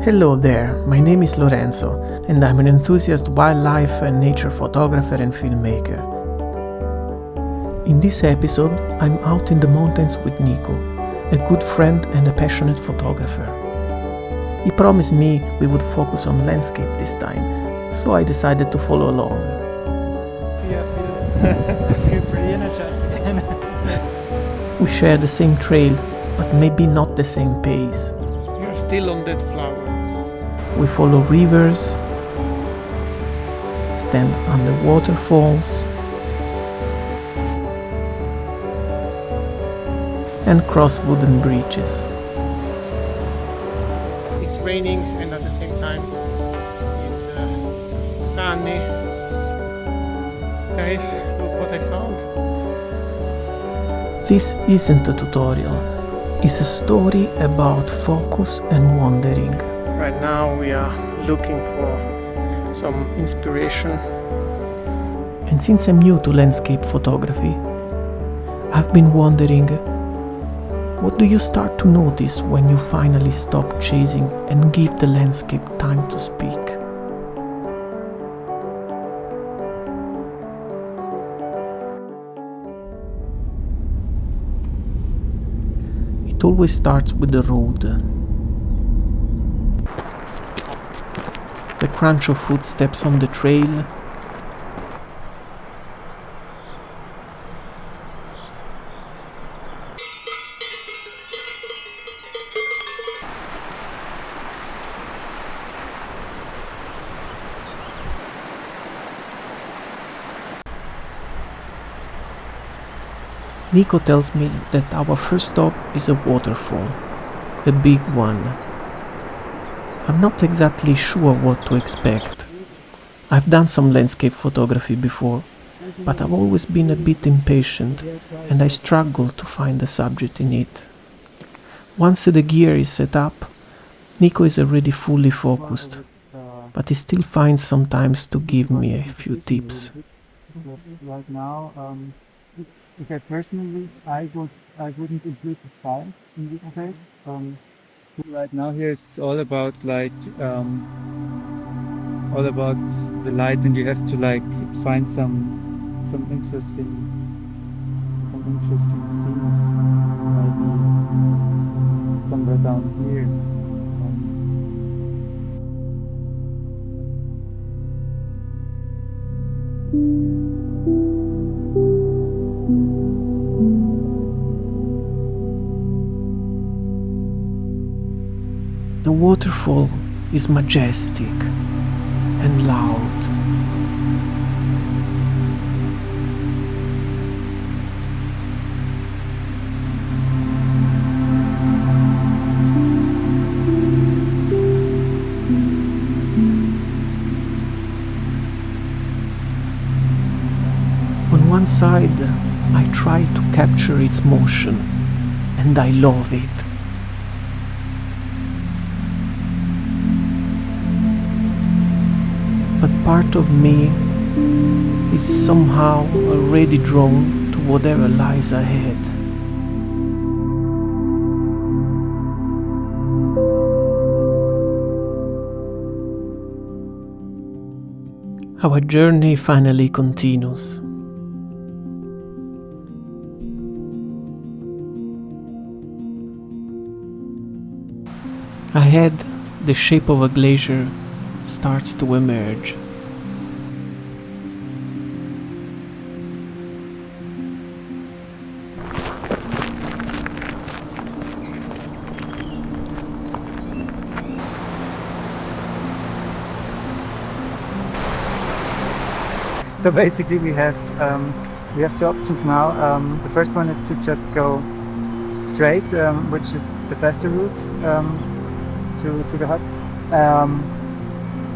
Hello there, my name is Lorenzo and I'm an enthusiast wildlife and nature photographer and filmmaker. In this episode, I'm out in the mountains with Nico, a good friend and a passionate photographer. He promised me we would focus on landscape this time, so I decided to follow along. I feel pretty energetic. We share the same trail, but maybe not the same pace. You're still on that flower. We follow rivers, stand under waterfalls, and cross wooden bridges. It's raining and at the same time it's sunny. Guys, look what I found. This isn't a tutorial, it's a story about focus and wandering. Right now we are looking for some inspiration. And since I'm new to landscape photography, I've been wondering, what do you start to notice when you finally stop chasing and give the landscape time to speak? It always starts with the road. The crunch of footsteps on the trail, Nico tells me that our first stop is a waterfall, a big one. I'm not exactly sure what to expect. I've done some landscape photography before, but I've always been a bit impatient and I struggle to find the subject in it. Once the gear is set up, Nico is already fully focused, but he still finds some time to give me a few tips. Right now, okay, personally, I wouldn't include the sky in this case. Right now here it's all about the light, and you have to find some interesting scenes, maybe somewhere down here. The waterfall is majestic and loud. On one side, I try to capture its motion, and I love it. But part of me is somehow already drawn to whatever lies ahead. Our journey finally continues. Ahead, the shape of a glacier starts to emerge. So basically, we have two options now. The first one is to just go straight, which is the faster route to the hut.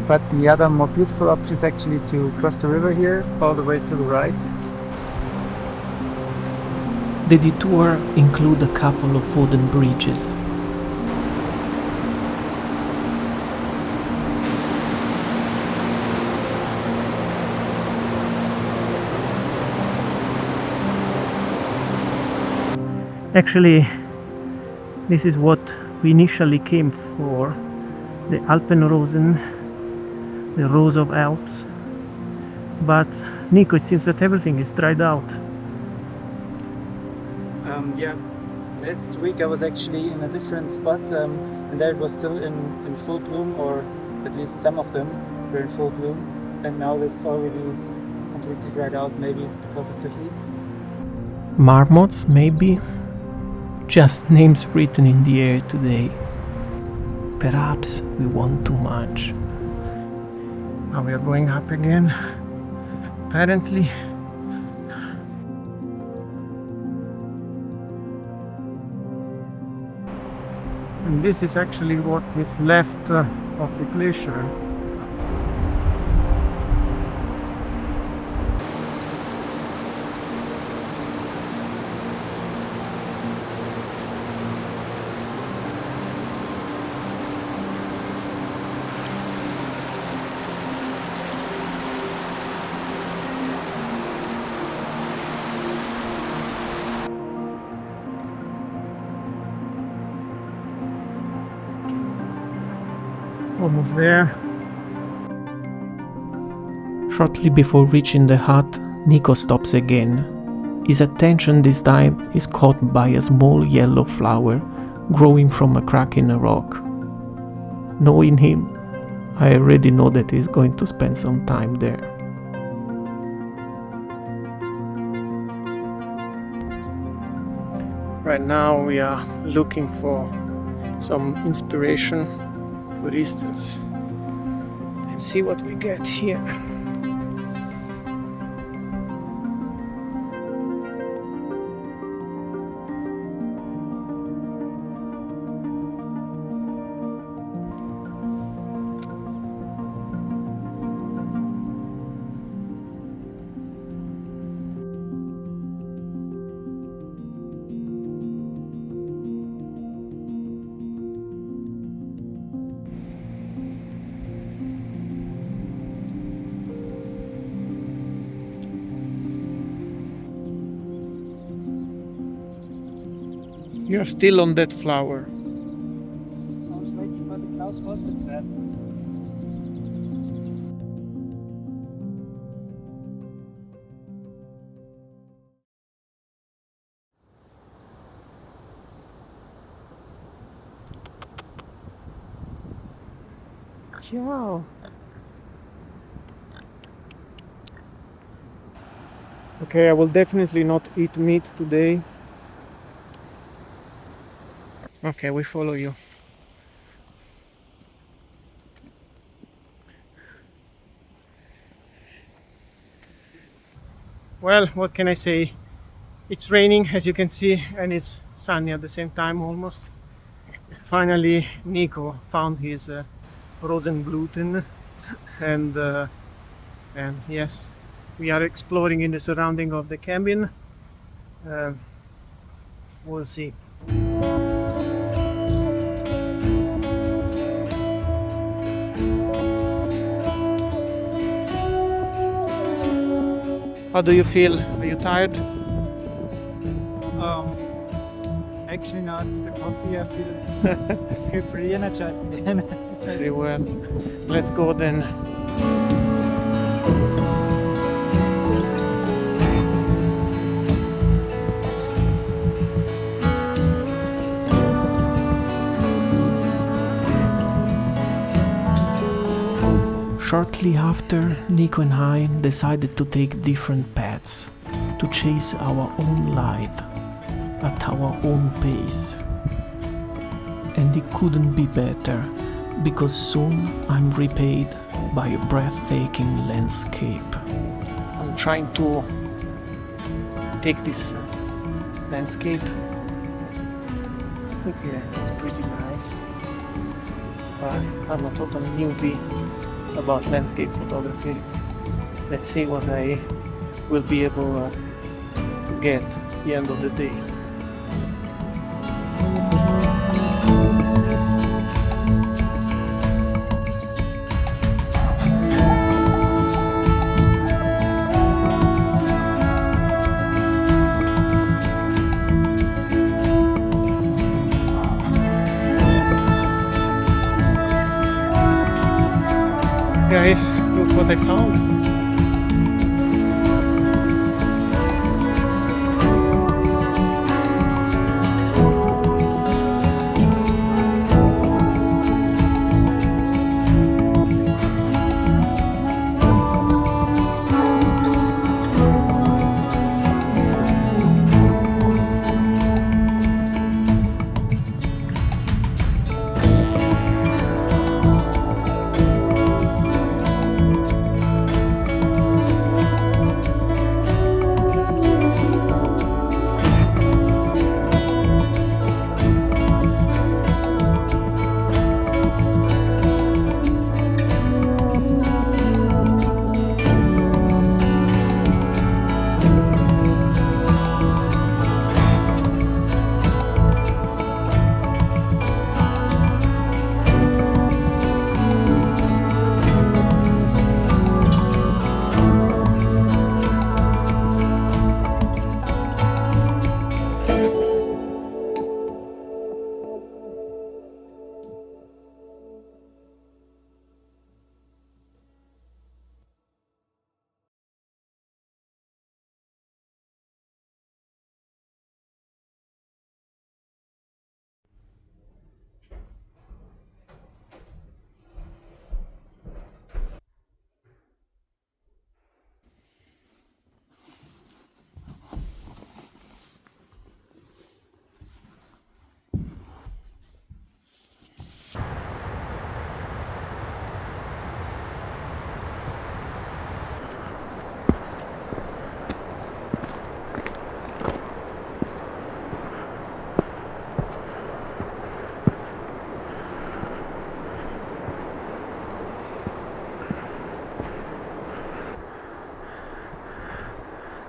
But the other more beautiful option is actually to cross the river here all the way to the right. The detour includes a couple of wooden bridges. Actually, this is what we initially came for, the Alpenrosen, the Rose of Alps. But Nico, it seems that everything is dried out. Yeah, last week I was actually in a different spot, and there it was still in full bloom, or at least some of them were in full bloom, and now it's already completely dried out. Maybe it's because of the heat. Marmots, maybe? Just names written in the air today. Perhaps we want too much. Now we are going up again, apparently. And this is actually what is left of the glacier. Almost there. Shortly before reaching the hut, Nico stops again. His attention this time is caught by a small yellow flower growing from a crack in a rock. Knowing him, I already know that he's going to spend some time there. Right now we are looking for some inspiration, for instance, and see what we get here. You're still on that flower. I was waiting for the clouds also to happen. Ciao. Okay, I will definitely not eat meat today. Okay, we follow you. Well, what can I say? It's raining, as you can see, and it's sunny at the same time almost. Finally, Nico found his Rosenblüten, and yes, we are exploring in the surrounding of the cabin. We'll see. How do you feel? Are you tired? Actually not. The coffee, I feel pretty energized again. Very well. Let's go then. Shortly after, Nico and I decided to take different paths to chase our own light at our own pace. And it couldn't be better, because soon I'm repaid by a breathtaking landscape. I'm trying to take this landscape. Yeah, it's pretty nice. But I'm a total newbie about landscape photography. Let's see what I will be able to get at the end of the day. Guys, look what I found.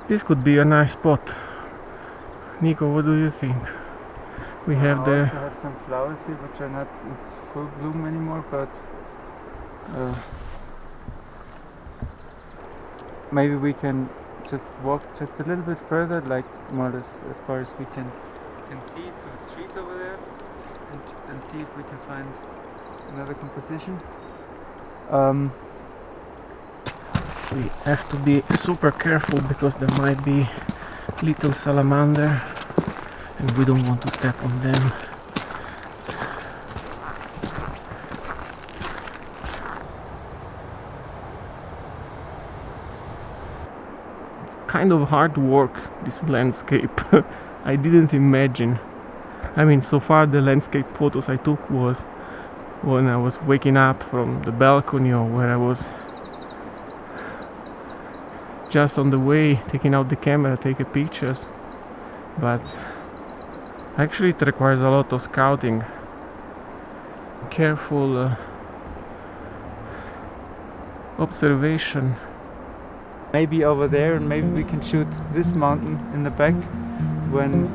This could be a nice spot. Nico, what do you think? We have I the also have some flowers here which are not in full bloom anymore, but maybe we can just walk just a little bit further, like more or less as far as we can see to the trees over there, and see if we can find another composition. we have to be super careful because there might be little salamander and we don't want to step on them. It's kind of hard work, this landscape. I didn't imagine. I mean, so far the landscape photos I took was when I was waking up from the balcony or where I was just on the way, taking out the camera, taking pictures. But actually it requires a lot of scouting, careful observation. Maybe over there, and maybe we can shoot this mountain in the back when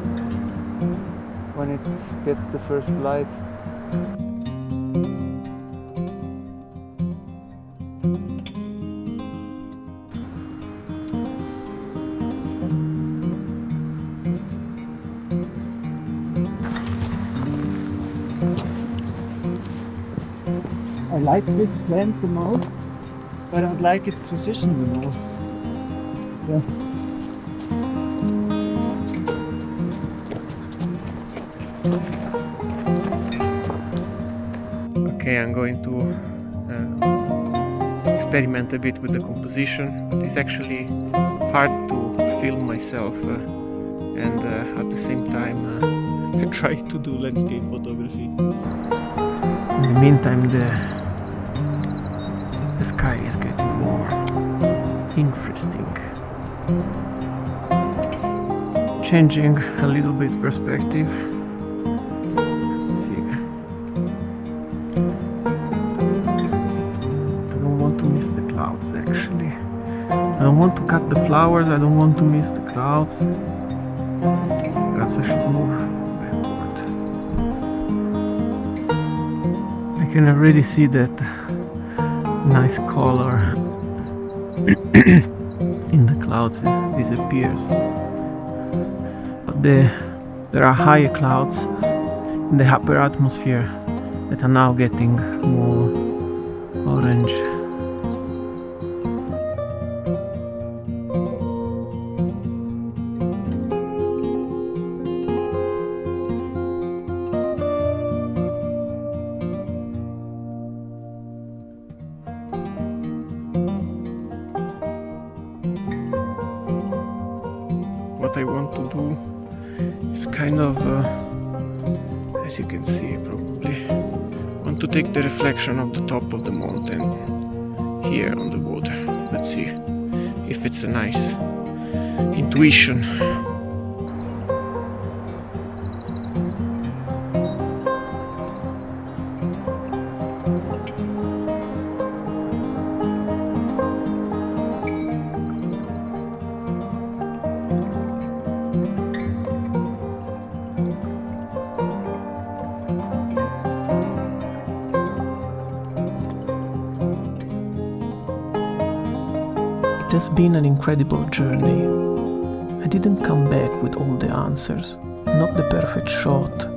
it gets the first light. I like this plant the most, but I don't like its position the most. Yeah. Okay, I'm going to experiment a bit with the composition. It's actually hard to film myself and at the same time I try to do landscape photography. In the meantime, the sky is getting more interesting. Changing a little bit perspective. Let's see. I don't want to miss the clouds actually. I don't want to cut the flowers, I don't want to miss the clouds. Perhaps I should move backward. I can already see that nice color in the clouds disappears. But there are higher clouds in the upper atmosphere that are now getting more orange what I want to do is kind of, as you can see probably, want to take the reflection of the top of the mountain here on the water. Let's see if it's a nice intuition. It has been an incredible journey. I didn't come back with all the answers, not the perfect shot,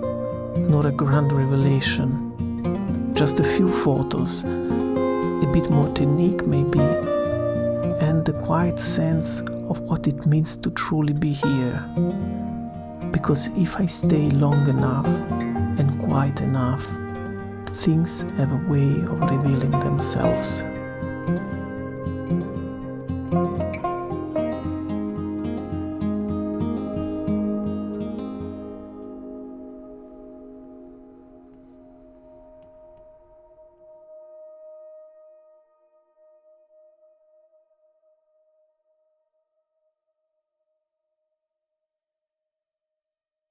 nor a grand revelation. Just a few photos, a bit more technique maybe, and the quiet sense of what it means to truly be here. Because if I stay long enough and quiet enough, things have a way of revealing themselves.